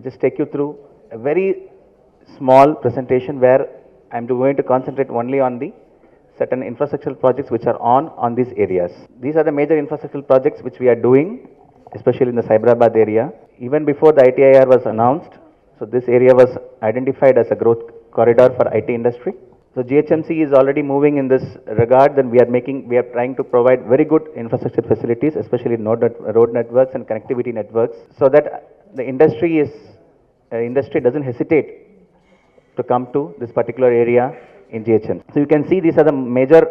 just take you through a very small presentation where I'm going to concentrate only on the certain infrastructural projects which are on these areas. These are the major infrastructural projects which we are doing, especially in the Cyberabad area. Even before the ITIR was announced, so this area was identified as a growth corridor for IT industry. So GHMC is already moving in this regard. Then we are trying to provide very good infrastructure facilities, especially road networks and connectivity networks, so that the industry doesn't hesitate to come to this particular area in GHMC. So you can see these are the major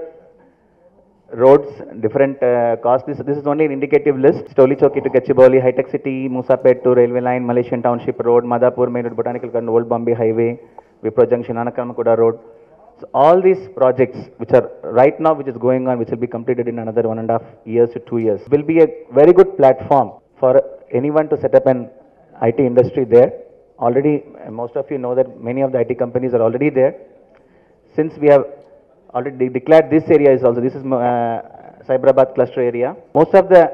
roads, different costs. This is only an indicative list. Stoli Chowki to Gachibowli, High Tech City, Musapet to Railway Line, Malaysian Township Road, Madhapur Main Road, Botanical Garden, Old Bombay Highway, Wipro Junction, Anakarmakuda Road. So all these projects which are right now, which is going on, which will be completed in another 1.5 years to 2 years, will be a very good platform for anyone to set up an IT industry there. Already, most of you know that many of the IT companies are already there. Since we have already declared this area is also, this is Cyberabad cluster area. Most of the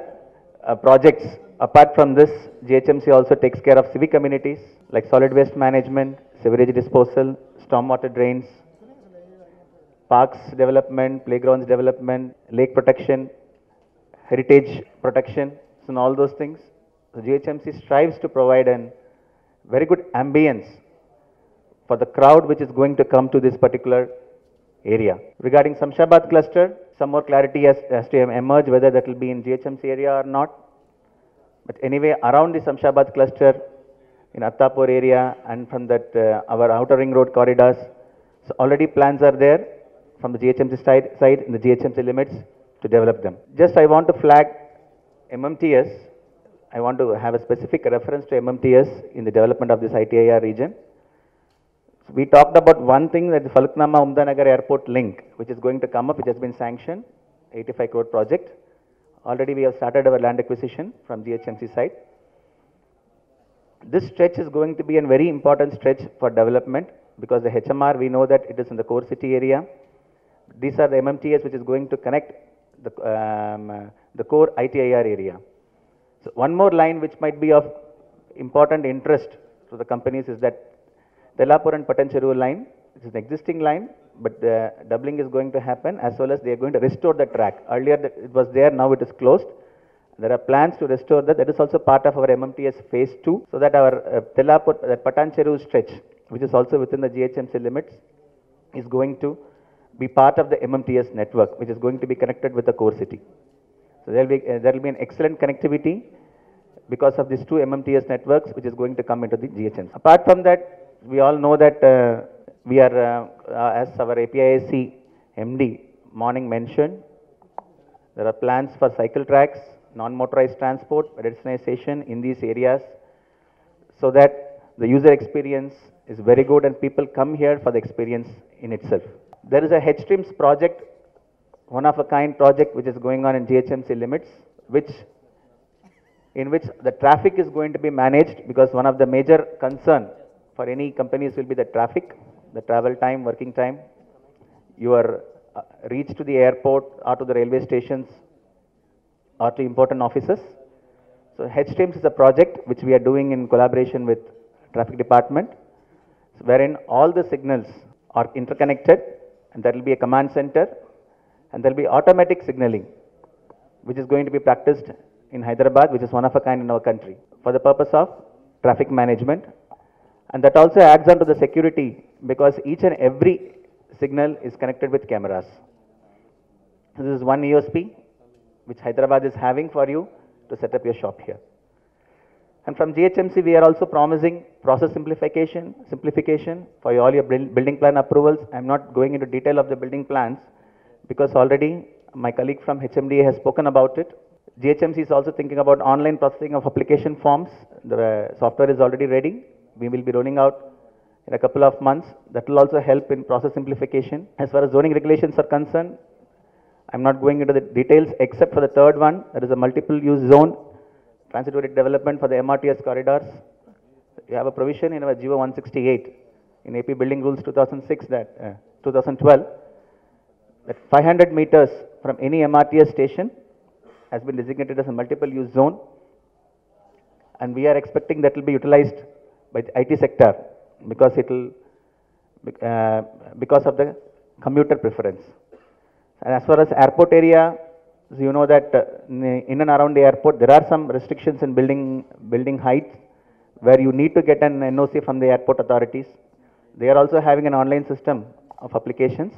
projects, apart from this, GHMC also takes care of civic amenities like solid waste management, sewerage disposal, stormwater drains, parks development, playgrounds development, lake protection, heritage protection, so all those things. So GHMC strives to provide a very good ambience for the crowd which is going to come to this particular area. Regarding Samshabad cluster, some more clarity has to emerge whether that will be in GHMC area or not. But anyway, around the Samshabad cluster, in Attapur area and from that our outer ring road corridors, so already plans are there from the GHMC side in the GHMC limits to develop them. Just I want to flag MMTS. I want to have a specific reference to MMTS in the development of this ITIR region. So we talked about one thing, that the Faluknama Umdanagar Airport link, which is going to come up, which has been sanctioned, 85 crore project. Already we have started our land acquisition from GHMC side. This stretch is going to be a very important stretch for development because the HMR, we know that it is in the core city area. These are the MMTS which is going to connect the core ITIR area. So one more line which might be of important interest to the companies is that Tellapur and Patancheru line, which is an existing line, but the doubling is going to happen, as well as they are going to restore the track. Earlier it was there, now it is closed. There are plans to restore that. That is also part of our MMTS phase 2, so that our Tellapur, that Patancheru stretch, which is also within the GHMC limits, is going to be part of the MMTS network, which is going to be connected with the core city. So there will be an excellent connectivity because of these two MMTS networks, which is going to come into the GHMC. Apart from that, we all know that we are, as our APIAC MD morning mentioned, there are plans for cycle tracks, non-motorized transport, pedestrianization in these areas, so that the user experience is very good and people come here for the experience in itself. There is a H-Streams project, one of a kind project which is going on in GHMC limits, in which the traffic is going to be managed, because one of the major concern for any companies will be the traffic, the travel time, working time, your reach to the airport or to the railway stations or to important offices. So H-Streams is a project which we are doing in collaboration with traffic department, wherein all the signals are interconnected, and there will be a command center, and there will be automatic signaling, which is going to be practiced in Hyderabad, which is one of a kind in our country, for the purpose of traffic management. And that also adds on to the security, because each and every signal is connected with cameras. This is one USP which Hyderabad is having for you to set up your shop here. And from GHMC, we are also promising process simplification for all your building plan approvals. I'm not going into detail of the building plans, because already my colleague from HMDA has spoken about it. GHMC is also thinking about online processing of application forms. The software is already ready. We will be rolling out in a couple of months. That will also help in process simplification. As far as zoning regulations are concerned, I'm not going into the details except for the third one. That is a multiple use zone, transitory development for the MRTS corridors. You have a provision in our GO 168 in AP Building Rules 2006, 2012, that 500 meters from any MRTS station has been designated as a multiple use zone, and we are expecting that will be utilized by the IT sector because it will, because of the commuter preference. And as far as airport area, so you know that in and around the airport, there are some restrictions in building heights where you need to get an NOC from the airport authorities. They are also having an online system of applications.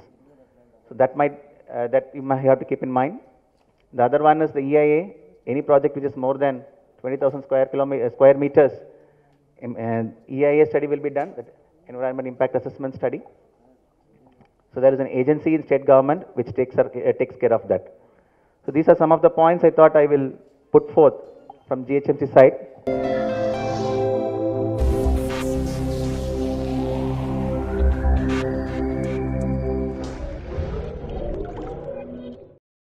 So that might, that you might have to keep in mind. The other one is the EIA. Any project which is more than 20,000 square meters, EIA study will be done, the environment impact assessment study. So there is an agency in state government which takes care of that. So these are some of the points I thought I will put forth from GHMC side.